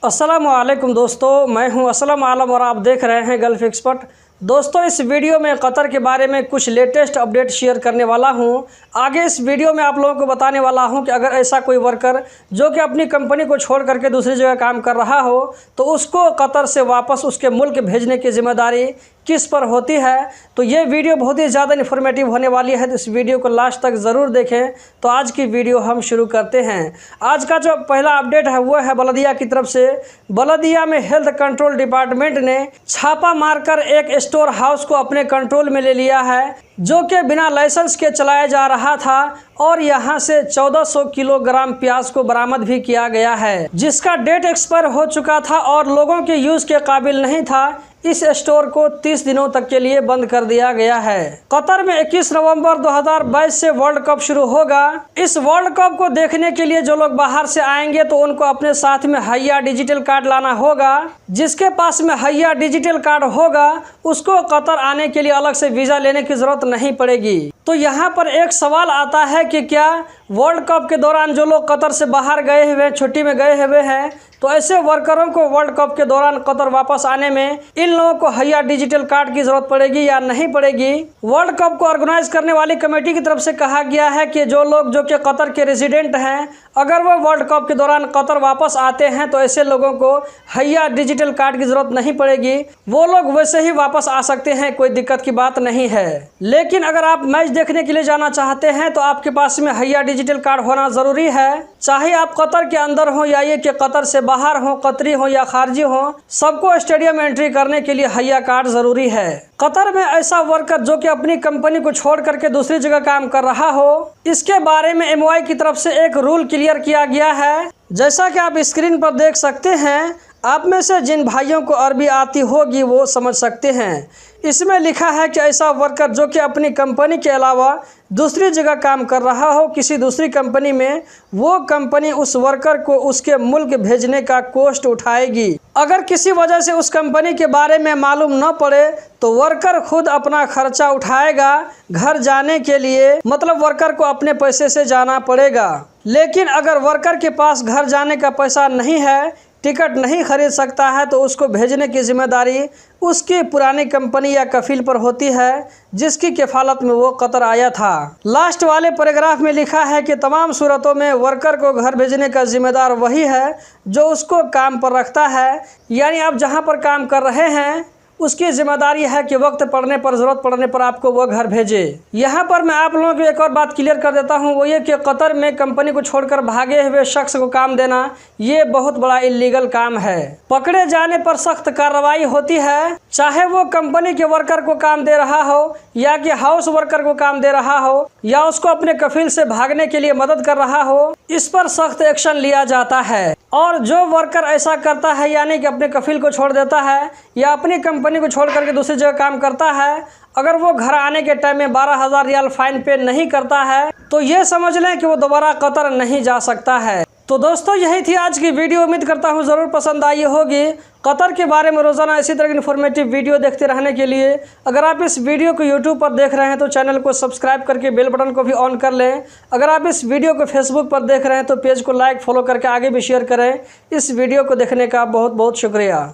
अस्सलामुअलैकुम दोस्तों, मैं हूं असलम आलम और आप देख रहे हैं गल्फ़ एक्सपर्ट। दोस्तों, इस वीडियो में कतर के बारे में कुछ लेटेस्ट अपडेट शेयर करने वाला हूं। आगे इस वीडियो में आप लोगों को बताने वाला हूं कि अगर ऐसा कोई वर्कर जो कि अपनी कंपनी को छोड़ करके दूसरी जगह काम कर रहा हो तो उसको कतर से वापस उसके मुल्क भेजने की ज़िम्मेदारी किस पर होती है। तो ये वीडियो बहुत ही ज़्यादा इन्फॉर्मेटिव होने वाली है, तो इस वीडियो को लास्ट तक ज़रूर देखें। तो आज की वीडियो हम शुरू करते हैं। आज का जो पहला अपडेट है वो है बलदिया की तरफ से। बलदिया में हेल्थ कंट्रोल डिपार्टमेंट ने छापा मारकर एक स्टोर हाउस को अपने कंट्रोल में ले लिया है, जो कि बिना लाइसेंस के चलाया जा रहा था और यहां से 1400 किलोग्राम प्याज को बरामद भी किया गया है, जिसका डेट एक्सपायर हो चुका था और लोगों के यूज के काबिल नहीं था। इस स्टोर को 30 दिनों तक के लिए बंद कर दिया गया है। कतर में 21 नवंबर 2022 से वर्ल्ड कप शुरू होगा। इस वर्ल्ड कप को देखने के लिए जो लोग बाहर से आएंगे तो उनको अपने साथ में हैया डिजिटल कार्ड लाना होगा। जिसके पास में हैया डिजिटल कार्ड होगा उसको कतर आने के लिए अलग से वीज़ा लेने की ज़रूरत नहीं पड़ेगी। तो यहाँ पर एक सवाल आता है कि क्या वर्ल्ड कप के दौरान जो लोग कतर से बाहर गए हुए, छुट्टी में गए हुए हैं, तो ऐसे वर्करों को वर्ल्ड कप के दौरान कतर वापस आने में इन लोगों को हैया डिजिटल कार्ड की ज़रूरत पड़ेगी या नहीं पड़ेगी। वर्ल्ड कप को ऑर्गेनाइज करने वाली कमेटी की तरफ से कहा गया है कि जो लोग जो कि कतर के रेजिडेंट हैं, अगर वो वर्ल्ड कप के दौरान कतर वापस आते हैं तो ऐसे लोगों को हैया डिजिटल कार्ड की ज़रूरत नहीं पड़ेगी। वो लोग वैसे ही वापस आ सकते हैं, कोई दिक्कत की बात नहीं है। लेकिन अगर आप मैच देखने के लिए जाना चाहते हैं तो आपके पास में हैया डिजिटल कार्ड होना ज़रूरी है। चाहे आप कतर के अंदर हो या ये कि कतर से बाहर हो, कतरी हो या खारजी हो, सबको स्टेडियम एंट्री करने के लिए हैया कार्ड ज़रूरी है। कतर में ऐसा वर्कर जो कि अपनी कंपनी को छोड़ करके दूसरी जगह काम कर रहा हो, इसके बारे में एमओआई की तरफ से एक रूल क्लियर किया गया है। जैसा कि आप स्क्रीन पर देख सकते हैं, आप में से जिन भाइयों को अरबी आती होगी वो समझ सकते हैं। इसमें लिखा है कि ऐसा वर्कर जो कि अपनी कंपनी के अलावा दूसरी जगह काम कर रहा हो किसी दूसरी कंपनी में, वो कंपनी उस वर्कर को उसके मुल्क भेजने का कॉस्ट उठाएगी। अगर किसी वजह से उस कंपनी के बारे में मालूम न पड़े तो वर्कर खुद अपना खर्चा उठाएगा घर जाने के लिए, मतलब वर्कर को अपने पैसे से जाना पड़ेगा। लेकिन अगर वर्कर के पास घर जाने का पैसा नहीं है, टिकट नहीं खरीद सकता है, तो उसको भेजने की जिम्मेदारी उसकी पुरानी कंपनी या कफील पर होती है जिसकी किफ़ालत में वो कतर आया था। लास्ट वाले पैराग्राफ में लिखा है कि तमाम सूरतों में वर्कर को घर भेजने का जिम्मेदार वही है जो उसको काम पर रखता है। यानी आप जहां पर काम कर रहे हैं उसकी जिम्मेदारी है कि वक्त पड़ने पर, ज़रूरत पड़ने पर आपको वो घर भेजे। यहाँ पर मैं आप लोगों को एक और बात क्लियर कर देता हूँ, वो ये कि कतर में कंपनी को छोड़कर भागे हुए शख्स को काम देना ये बहुत बड़ा इलीगल काम है। पकड़े जाने पर सख्त कार्रवाई होती है, चाहे वो कंपनी के वर्कर को काम दे रहा हो या कि हाउस वर्कर को काम दे रहा हो या उसको अपने कफील से भागने के लिए मदद कर रहा हो, इस पर सख्त एक्शन लिया जाता है। और जो वर्कर ऐसा करता है, यानी कि अपने कफील को छोड़ देता है या अपनी कंपनी को छोड़ करके दूसरी जगह काम करता है, अगर वो घर आने के टाइम में 12,000 रियाल फाइन पे नहीं करता है तो ये समझ लें कि वो दोबारा कतर नहीं जा सकता है। तो दोस्तों, यही थी आज की वीडियो। उम्मीद करता हूँ ज़रूर पसंद आई होगी। कतर के बारे में रोज़ाना इसी तरह की इन्फॉर्मेटिव वीडियो देखते रहने के लिए अगर आप इस वीडियो को यूट्यूब पर देख रहे हैं तो चैनल को सब्सक्राइब करके बेल बटन को भी ऑन कर लें। अगर आप इस वीडियो को फेसबुक पर देख रहे हैं तो पेज को लाइक फॉलो करके आगे भी शेयर करें। इस वीडियो को देखने का बहुत बहुत शुक्रिया।